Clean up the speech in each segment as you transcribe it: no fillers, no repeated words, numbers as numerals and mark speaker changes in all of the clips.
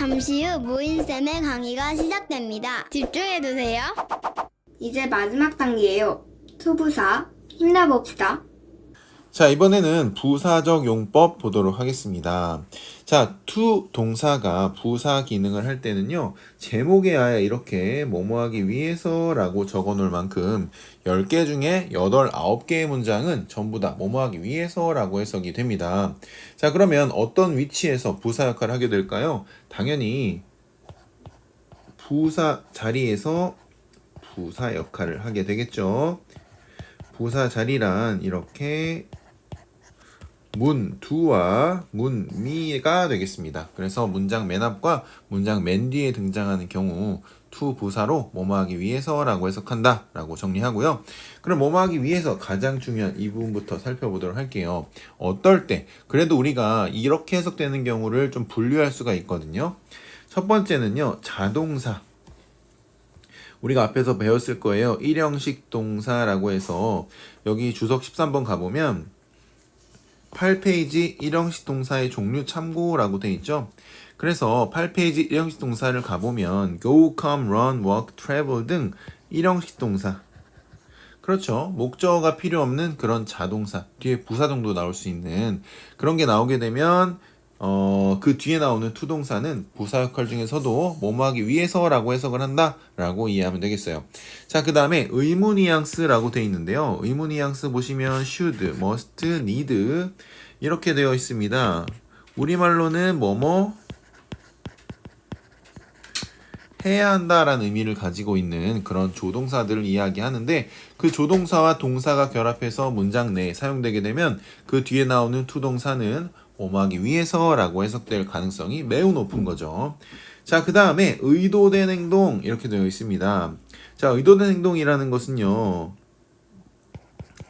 Speaker 1: 잠시 후 모인쌤의 강의가 시작됩니다. 집중해주세요.
Speaker 2: 이제 마지막 단계예요. 투부사 힘내봅시다.
Speaker 3: 자, 이번에는 부사적 용법 보도록 하겠습니다. 자, to 동사가 부사 기능을 할 때는요, 제목에 아예 이렇게 뭐뭐하기 위해서라고 적어 놓을 만큼 10개 중에 8, 9개의 문장은 전부 다 뭐뭐하기 위해서라고 해석이 됩니다. 자, 그러면 어떤 위치에서 부사 역할을 하게 될까요? 당연히 부사 자리에서 부사 역할을 하게 되겠죠. 부사 자리란 이렇게 문 두와 문 미가 되겠습니다. 그래서 문장 맨 앞과 문장 맨 뒤에 등장하는 경우 투 부사로 뭐뭐하기 위해서라고 해석한다 라고 정리하고요. 그럼 뭐뭐하기 위해서 가장 중요한 이 부분부터 살펴보도록 할게요. 어떨 때 그래도 우리가 이렇게 해석되는 경우를 좀 분류할 수가 있거든요. 첫 번째는요, 자동사. 우리가 앞에서 배웠을 거예요. 일형식 동사라고 해서 여기 주석 13번 가보면 8페이지 일형식 동사의 종류 참고라고 돼 있죠. 그래서 8페이지 일형식 동사를 가보면 go, come, run, walk, travel 등 일형식 동사, 그렇죠. 목적어가 필요 없는 그런 자동사, 뒤에 부사 정도 나올 수 있는 그런 게 나오게 되면 그 뒤에 나오는 투동사는 부사 역할 중에서도 뭐뭐하기 위해서라고 해석을 한다라고 이해하면 되겠어요. 자, 그 다음에 의무 뉘앙스라고 되어 있는데요. 의무 뉘앙스 보시면 should, must, need 이렇게 되어 있습니다. 우리말로는 뭐뭐 해야 한다라는 의미를 가지고 있는 그런 조동사들을 이야기하는데, 그 조동사와 동사가 결합해서 문장 내에 사용되게 되면 그 뒤에 나오는 투동사는 뭐뭐하기 위해서라고 해석될 가능성이 매우 높은 거죠. 자, 그 다음에 의도된 행동 이렇게 되어 있습니다. 자, 의도된 행동이라는 것은요,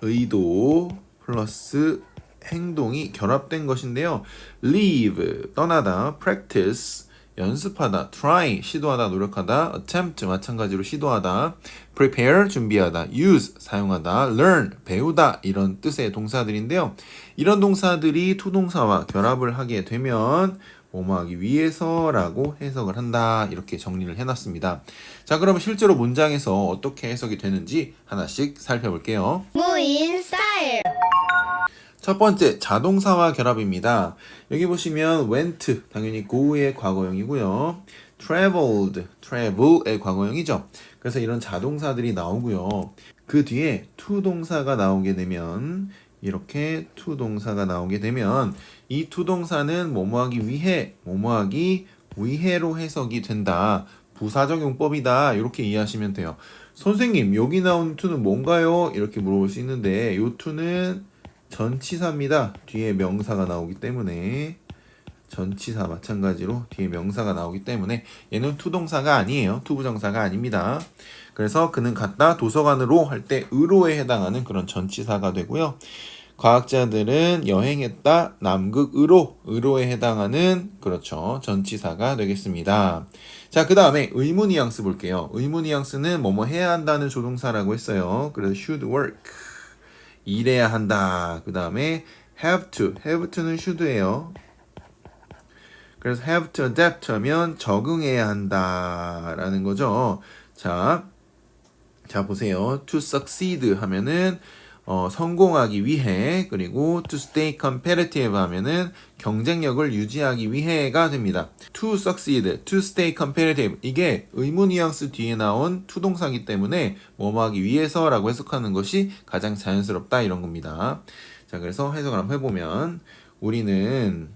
Speaker 3: 의도 플러스 행동이 결합된 것인데요. leave 떠나다, practice 연습하다, try 시도하다, 노력하다, attempt 마찬가지로 시도하다, prepare 준비하다, use 사용하다, learn 배우다 이런 뜻의 동사들인데요. 이런 동사들이 투동사와 결합을 하게 되면 뭐뭐하기 위해서라고 해석을 한다, 이렇게 정리를 해놨습니다. 자, 그러면 실제로 문장에서 어떻게 해석이 되는지 하나씩 살펴볼게요.
Speaker 1: 모인 스타일.
Speaker 3: 첫 번째, 자동사와 결합입니다. 여기 보시면 went, 당연히 go의 과거형이고요. traveled, travel의 과거형이죠. 그래서 이런 자동사들이 나오고요. 그 뒤에 to 동사가 나오게 되면, 이렇게 to 동사가 나오게 되면 이 to 동사는 뭐뭐하기 위해, 뭐뭐하기 위해로 해석이 된다. 부사적 용법이다. 이렇게 이해하시면 돼요. 선생님, 여기 나온 to는 뭔가요? 이렇게 물어볼 수 있는데, 이 to는 전치사입니다. 뒤에 명사가 나오기 때문에, 전치사 마찬가지로 뒤에 명사가 나오기 때문에 얘는 투동사가 아니에요. 투부정사가 아닙니다. 그래서 그는 갔다 도서관으로 할 때 으로에 해당하는 그런 전치사가 되고요. 과학자들은 여행했다 남극으로, 으로에 해당하는, 그렇죠, 전치사가 되겠습니다. 자, 그 다음에 의무 뉘앙스 볼게요. 의무 뉘앙스는 뭐뭐 해야 한다는 조동사라고 했어요. 그래서 should work 일해야 한다. 그 다음에 have to는 should예요. 그래서 have to adapt 하면 적응해야 한다 라는 거죠. 자 보세요. to succeed 하면은 성공하기 위해, 그리고 to stay competitive 하면은 경쟁력을 유지하기 위해가 됩니다. to succeed, to stay competitive 이게 의무 뉘앙스 뒤에 나온 투동사이기 때문에 뭐뭐하기 위해서라고 해석하는 것이 가장 자연스럽다 이런 겁니다. 자, 그래서 해석을 한번 해보면 우리는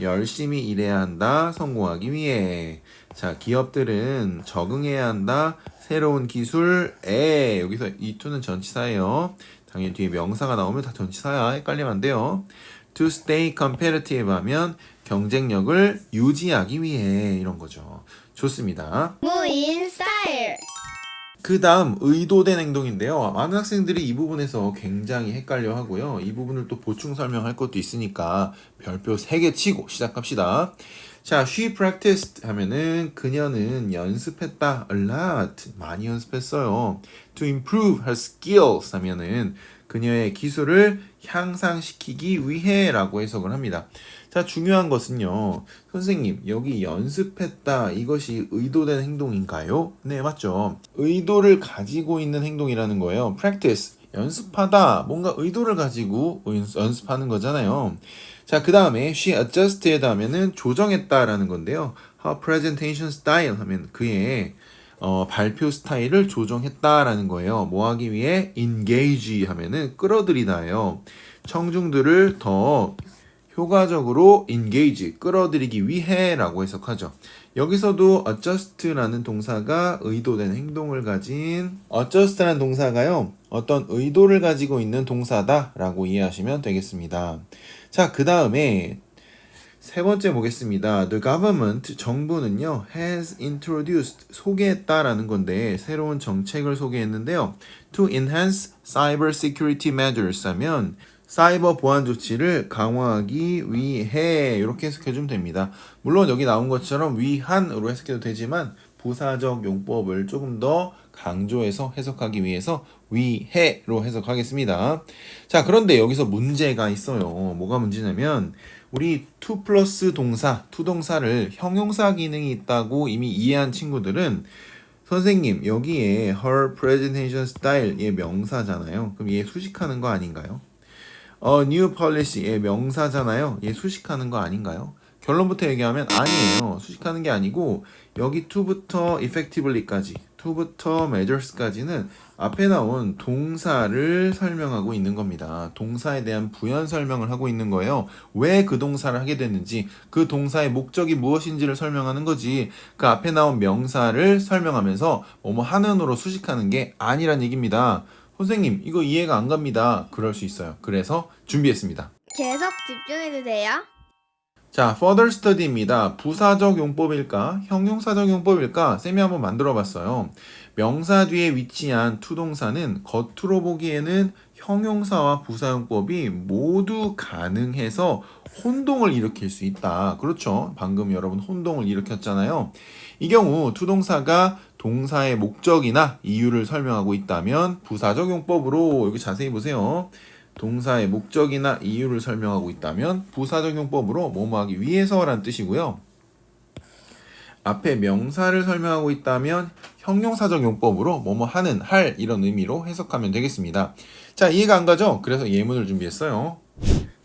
Speaker 3: 열심히 일해야 한다. 성공하기 위해. 자, 기업들은 적응해야 한다. 새로운 기술에. 여기서 이 to는 전치사예요. 당연히 뒤에 명사가 나오면 다 전치사야. 헷갈리면 안 돼요. To stay competitive 하면 경쟁력을 유지하기 위해, 이런 거죠. 좋습니다.
Speaker 1: 모인 스타일.
Speaker 3: 그 다음 의도된 행동인데요. 많은 학생들이 이 부분에서 굉장히 헷갈려 하고요. 이 부분을 또 보충 설명할 것도 있으니까 별표 3개 치고 시작합시다. 자, she practiced 하면은 그녀는 연습했다. a lot 많이 연습했어요. to improve her skills 하면은 그녀의 기술을 향상시키기 위해라고 해석을 합니다. 자, 중요한 것은요. 선생님, 여기 연습했다. 이것이 의도된 행동인가요? 네, 맞죠. 의도를 가지고 있는 행동이라는 거예요. practice, 연습하다. 뭔가 의도를 가지고 연습하는 거잖아요. 자, 그 다음에 she adjusted 하면은 조정했다라는 건데요. her presentation style 하면 그의 발표 스타일을 조정했다라는 거예요. 뭐 하기 위해? engage 하면은 끌어들이다예요. 청중들을 더 효과적으로 engage, 끌어들이기 위해라고 해석하죠. 여기서도 adjust라는 동사가 의도된 행동을 가진 adjust라는 동사가요. 어떤 의도를 가지고 있는 동사다라고 이해하시면 되겠습니다. 자, 그 다음에 세 번째 보겠습니다. The government, 정부는요, has introduced, 소개했다라는 건데 새로운 정책을 소개했는데요. To enhance cyber security measures 하면 사이버 보안 조치를 강화하기 위해 이렇게 해석해주면 됩니다. 물론 여기 나온 것처럼 위한으로 해석해도 되지만 부사적 용법을 조금 더 강조해서 해석하기 위해서 위해로 해석하겠습니다. 자, 그런데 여기서 문제가 있어요. 뭐가 문제냐면 우리 to 플러스 동사, to 동사를 형용사 기능이 있다고 이미 이해한 친구들은 선생님 여기에 her presentation style 얘 명사잖아요. 그럼 얘 수식하는 거 아닌가요? new policy 얘 명사잖아요. 얘 수식하는 거 아닌가요? 결론부터 얘기하면 아니에요. 수식하는 게 아니고 여기 to부터 effectively까지, to부터 measures까지는 앞에 나온 동사를 설명하고 있는 겁니다. 동사에 대한 부연 설명을 하고 있는 거예요. 왜 그 동사를 하게 됐는지, 그 동사의 목적이 무엇인지를 설명하는 거지. 그 앞에 나온 명사를 설명하면서 뭐뭐 하는으로 수식하는 게 아니란 얘기입니다. 선생님, 이거 이해가 안 갑니다. 그럴 수 있어요. 그래서 준비했습니다.
Speaker 1: 계속 집중해주세요.
Speaker 3: 자, further study입니다. 부사적 용법일까? 형용사적 용법일까? 쌤이 한번 만들어 봤어요. 명사 뒤에 위치한 to 동사는 겉으로 보기에는 형용사와 부사용법이 모두 가능해서 혼동을 일으킬 수 있다. 그렇죠? 방금 여러분 혼동을 일으켰잖아요. 이 경우 to 동사가 동사의 목적이나 이유를 설명하고 있다면 부사적 용법으로 여기 자세히 보세요. 동사의 목적이나 이유를 설명하고 있다면 부사적 용법으로 뭐뭐 하기 위해서란 뜻이고요. 앞에 명사를 설명하고 있다면 형용사적 용법으로 뭐뭐 하는, 할 이런 의미로 해석하면 되겠습니다. 자, 이해가 안 가죠? 그래서 예문을 준비했어요.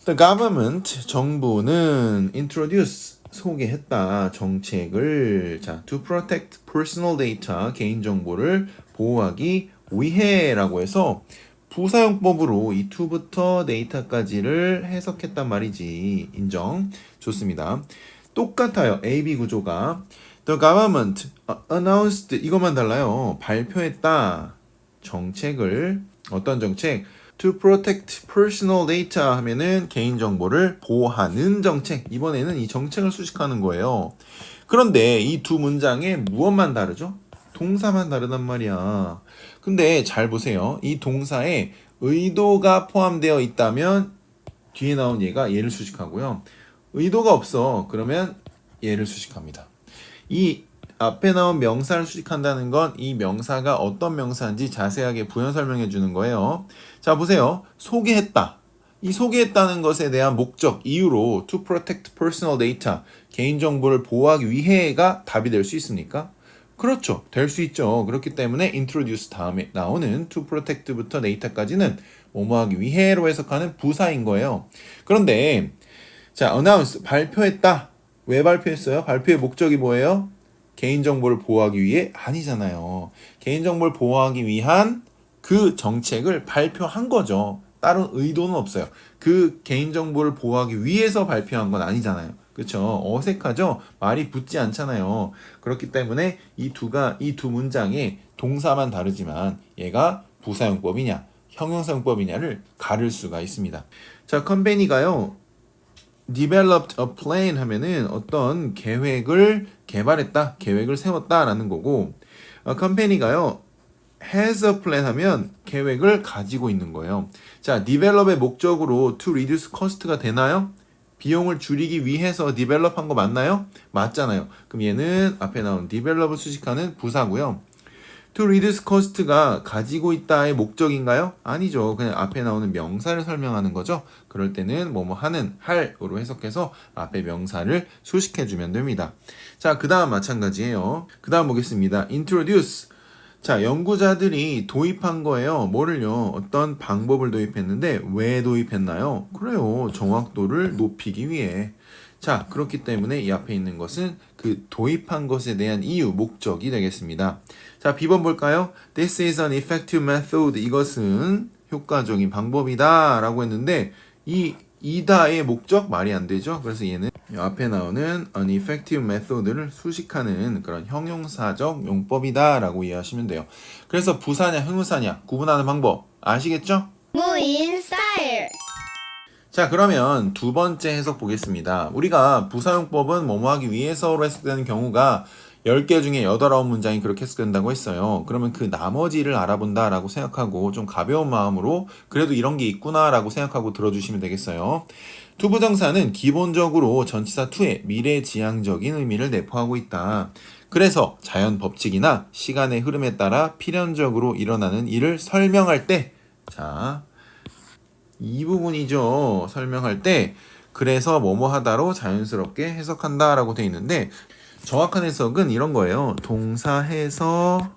Speaker 3: The government, 정부는 introduce, 소개했다, 정책을 자, to protect personal data, 개인정보를 보호하기 위해라고 해서 부사용법으로 이 to부터 data까지를 해석했단 말이지. 인정. 좋습니다. 똑같아요. A-B 구조가. The government announced 이것만 달라요. 발표했다. 정책을 어떤 정책? To protect personal data 하면은 개인정보를 보호하는 정책. 이번에는 이 정책을 수식하는 거예요. 그런데 이 두 문장에 무엇만 다르죠? 동사만 다르단 말이야. 근데 잘 보세요. 이 동사에 의도가 포함되어 있다면 뒤에 나온 얘가 얘를 수식하고요. 의도가 없어. 그러면 얘를 수식합니다. 이 앞에 나온 명사를 수식한다는 건 이 명사가 어떤 명사인지 자세하게 부연 설명해 주는 거예요. 자, 보세요. 소개했다. 이 소개했다는 것에 대한 목적, 이유로 to protect personal data, 개인정보를 보호하기 위해가 답이 될 수 있습니까? 그렇죠. 될 수 있죠. 그렇기 때문에 introduce 다음에 나오는 to protect부터 data까지는 뭐뭐하기 위해로 해석하는 부사인 거예요. 그런데 자, announce, 발표했다. 왜 발표했어요? 발표의 목적이 뭐예요? 개인정보를 보호하기 위해? 아니잖아요. 개인정보를 보호하기 위한 그 정책을 발표한 거죠. 다른 의도는 없어요. 그 개인정보를 보호하기 위해서 발표한 건 아니잖아요. 그렇죠? 어색하죠? 말이 붙지 않잖아요. 그렇기 때문에 이 두 문장의 동사만 다르지만 얘가 부사용법이냐, 형용사용법이냐를 가를 수가 있습니다. 자, 컴퍼니가요. developed a plan 하면은 어떤 계획을 개발했다, 계획을 세웠다라는 거고, 컴퍼니가요. has a plan 하면 계획을 가지고 있는 거예요. 자, develop의 목적으로 to reduce cost가 되나요? 비용을 줄이기 위해서 develop 한 거 맞나요? 맞잖아요. 그럼 얘는 앞에 나온 develop을 수식하는 부사고요. to reduce cost가 가지고 있다의 목적인가요? 아니죠. 그냥 앞에 나오는 명사를 설명하는 거죠. 그럴 때는 뭐뭐 하는, 할으로 해석해서 앞에 명사를 수식해주면 됩니다. 자, 그 다음 마찬가지예요. 그 다음 보겠습니다. introduce. 자, 연구자들이 도입한 거예요. 뭐를요? 어떤 방법을 도입했는데 왜 도입했나요? 그래요. 정확도를 높이기 위해. 자, 그렇기 때문에 이 앞에 있는 것은 그 도입한 것에 대한 이유, 목적이 되겠습니다. 자, B번 볼까요? This is an effective method. 이것은 효과적인 방법이다 라고 했는데 이다의 목적 말이 안 되죠. 그래서 얘는 이 앞에 나오는 an effective method를 수식하는 그런 형용사적 용법이다 라고 이해하시면 돼요. 그래서 부사냐 형용사냐 구분하는 방법 아시겠죠?
Speaker 1: 무인 스타일.
Speaker 3: 자, 그러면 두 번째 해석 보겠습니다. 우리가 부사용법은 뭐뭐 하기 위해서로 해석되는 경우가 10개 중에 8, 9문장이 그렇게 해석된다고 했어요. 그러면 그 나머지를 알아본다라고 생각하고 좀 가벼운 마음으로 그래도 이런 게 있구나라고 생각하고 들어주시면 되겠어요. 투부정사는 기본적으로 전치사 to의 미래지향적인 의미를 내포하고 있다. 그래서 자연 법칙이나 시간의 흐름에 따라 필연적으로 일어나는 일을 설명할 때, 자, 이 부분이죠. 설명할 때 그래서 뭐뭐 하다로 자연스럽게 해석한다 라고 되어 있는데 정확한 해석은 이런 거예요. 동사해서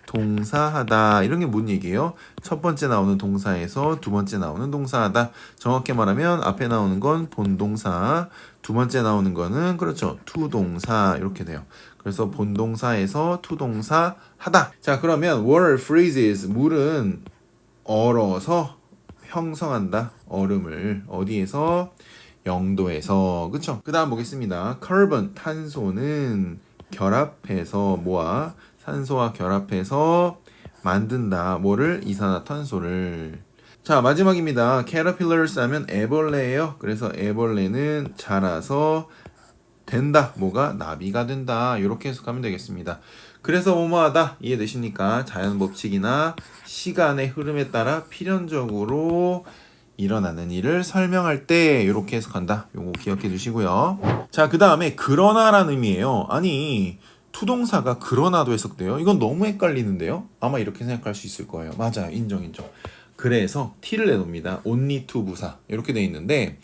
Speaker 3: 동사하다 이런 게 뭔 얘기예요? 첫 번째 나오는 동사에서 두 번째 나오는 동사하다. 정확히 말하면 앞에 나오는 건 본동사, 두 번째 나오는 거는 그렇죠. 투동사 이렇게 돼요. 그래서 본동사에서 투동사 하다. 자, 그러면 water freezes 물은 얼어서 형성한다. 얼음을 어디에서? 영도에서. 그쵸? 그 다음 보겠습니다. carbon 탄소는 결합해서 뭐와? 산소와 결합해서 만든다. 뭐를? 이산화탄소를. 자, 마지막입니다. caterpillars 하면 애벌레예요. 그래서 애벌레는 자라서 된다. 뭐가? 나비가 된다. 이렇게 해석하면 되겠습니다. 그래서 뭐뭐하다 이해되십니까? 자연 법칙이나 시간의 흐름에 따라 필연적으로 일어나는 일을 설명할 때 이렇게 해석한다. 요거 기억해 주시고요. 자, 그 다음에 그러나라는 의미예요. 아니 투동사가 그러나도 해석돼요. 이건 너무 헷갈리는데요. 아마 이렇게 생각할 수 있을 거예요. 맞아요. 인정. 그래서 T를 내놓습니다. only to 부사 이렇게 돼 있는데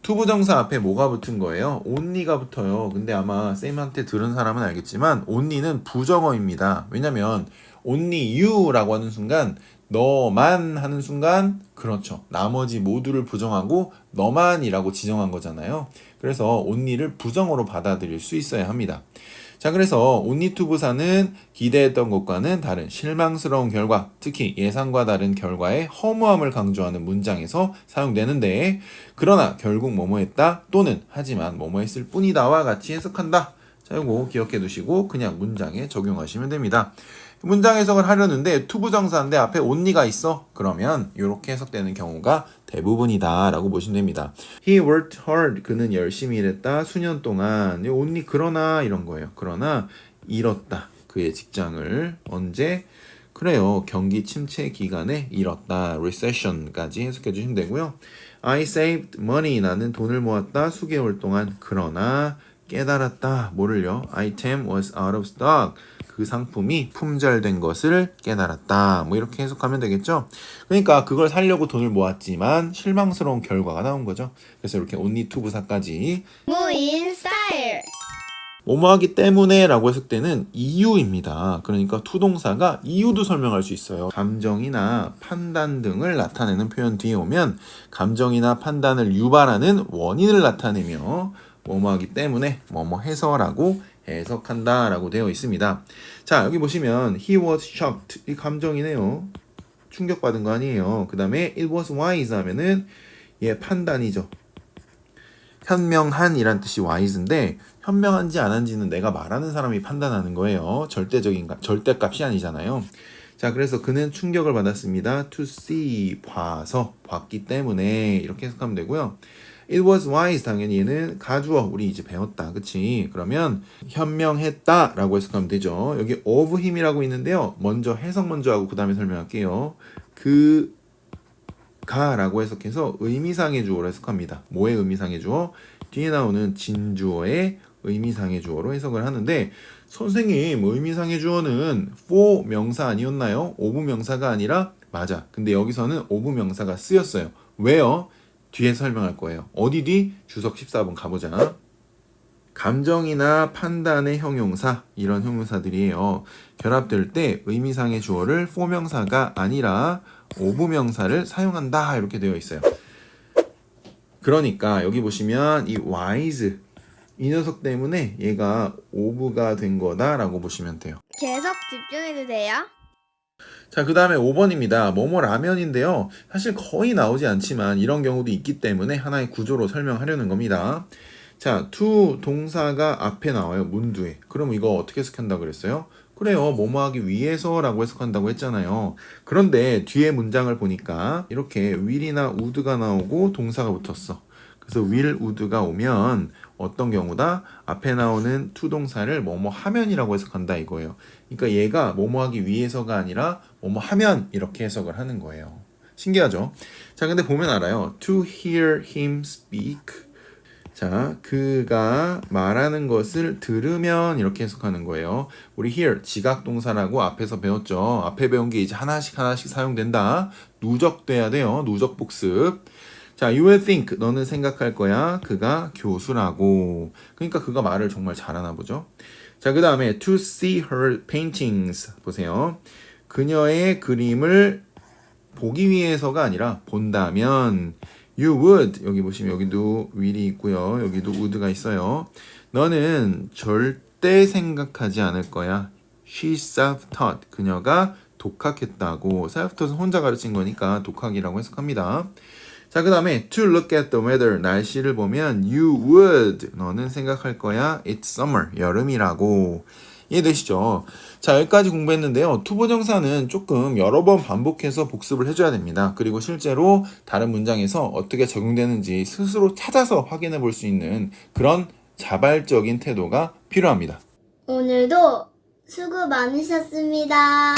Speaker 3: 투부정사 앞에 뭐가 붙은 거예요? only가 붙어요. 근데 아마 쌤한테 들은 사람은 알겠지만 only는 부정어입니다. 왜냐면 only you라고 하는 순간 너만 하는 순간 그렇죠. 나머지 모두를 부정하고 너만이라고 지정한 거잖아요. 그래서 only를 부정어로 받아들일 수 있어야 합니다. 자, 그래서 only to 부사는 기대했던 것과는 다른 실망스러운 결과, 특히 예상과 다른 결과의 허무함을 강조하는 문장에서 사용되는데 그러나 결국 뭐뭐 했다 또는 하지만 뭐뭐 했을 뿐이다와 같이 해석한다. 자, 이거 기억해 두시고 그냥 문장에 적용하시면 됩니다. 문장 해석을 하려는데 투부정사인데 앞에 only가 있어? 그러면 이렇게 해석되는 경우가 대부분이다 라고 보시면 됩니다. He worked hard. 그는 열심히 일했다. 수년 동안. only 그러나 이런 거예요. 그러나 잃었다. 그의 직장을. 언제? 그래요. 경기 침체 기간에 잃었다. recession까지 해석해 주시면 되고요. I saved money. 나는 돈을 모았다. 수개월 동안. 그러나 깨달았다. 뭐를요? item was out of stock. 그 상품이 품절된 것을 깨달았다. 뭐 이렇게 해석하면 되겠죠? 그러니까 그걸 사려고 돈을 모았지만 실망스러운 결과가 나온 거죠. 그래서 이렇게 only to 부사까지
Speaker 1: 무인 스타일.
Speaker 3: 뭐뭐하기 때문에 라고 했을 때는 이유입니다. 그러니까 투동사가 이유도 설명할 수 있어요. 감정이나 판단 등을 나타내는 표현 뒤에 오면 감정이나 판단을 유발하는 원인을 나타내며 뭐뭐하기 때문에 뭐뭐 해서라고 해석한다 라고 되어 있습니다. 자, 여기 보시면 he was shocked. 이 감정이네요. 충격받은 거 아니에요. 그 다음에 it was wise 하면은 판단이죠. 현명한 이란 뜻이 wise인데 현명한지 안 한지는 내가 말하는 사람이 판단하는 거예요. 절대값이 아니잖아요. 자, 그래서 그는 충격을 받았습니다. to see, 봤기 때문에 이렇게 해석하면 되고요. It was wise, 당연히 얘는 가주어, 우리 이제 배웠다. 그치? 그러면 현명했다 라고 해석하면 되죠. 여기 of him이라고 있는데요. 먼저 해석 먼저 하고 그 다음에 설명할게요. 그가 라고 해석해서 의미상의 주어로 해석합니다. 뭐의 의미상의 주어? 뒤에 나오는 진주어의 의미상의 주어로 해석을 하는데 선생님 의미상의 주어는 for 명사 아니었나요? of 명사가 아니라 맞아. 근데 여기서는 of 명사가 쓰였어요. 왜요? 뒤에 설명할 거예요. 어디 뒤? 주석 14번 가보자. 감정이나 판단의 형용사 이런 형용사들이에요. 결합될 때 의미상의 주어를 for 명사가 아니라 of 명사를 사용한다 이렇게 되어 있어요. 그러니까 여기 보시면 이 wise 이 녀석 때문에 얘가 of가 된 거다라고 보시면 돼요.
Speaker 1: 계속 집중해주세요.
Speaker 3: 자, 그 다음에 5번입니다. 뭐뭐 라면인데요. 사실 거의 나오지 않지만 이런 경우도 있기 때문에 하나의 구조로 설명하려는 겁니다. 자, to 동사가 앞에 나와요. 문두에. 그럼 이거 어떻게 해석한다 그랬어요? 그래요. 뭐뭐 하기 위해서라고 해석한다고 했잖아요. 그런데 뒤에 문장을 보니까 이렇게 will이나 would가 나오고 동사가 붙었어. 그래서 will, would가 오면 어떤 경우다? 앞에 나오는 to 동사를 뭐뭐 하면이라고 해석한다 이거예요. 그러니까 얘가 뭐뭐 하기 위해서가 아니라 뭐뭐 하면 이렇게 해석을 하는 거예요. 신기하죠? 자, 근데 보면 알아요. To hear him speak. 자, 그가 말하는 것을 들으면 이렇게 해석하는 거예요. 우리 hear, 지각동사라고 앞에서 배웠죠. 앞에 배운 게 이제 하나씩 사용된다. 누적돼야 돼요. 누적 복습. 자, you will think, 너는 생각할 거야. 그가 교수라고. 그러니까 그가 말을 정말 잘하나 보죠. 자, 그 다음에 to see her paintings. 보세요. 그녀의 그림을 보기 위해서가 아니라 본다면 you would, 여기 보시면 여기도 will이 있고요. 여기도 would가 있어요. 너는 절대 생각하지 않을 거야. She self-taught. 그녀가 독학했다고. self-taught은 혼자 가르친 거니까 독학이라고 해석합니다. 자, 그 다음에 to look at the weather. 날씨를 보면 you would. 너는 생각할 거야. It's summer. 여름이라고. 이해되시죠? 자, 여기까지 공부했는데요. 투부정사는 조금 여러 번 반복해서 복습을 해줘야 됩니다. 그리고 실제로 다른 문장에서 어떻게 적용되는지 스스로 찾아서 확인해 볼 수 있는 그런 자발적인 태도가 필요합니다.
Speaker 1: 오늘도 수고 많으셨습니다.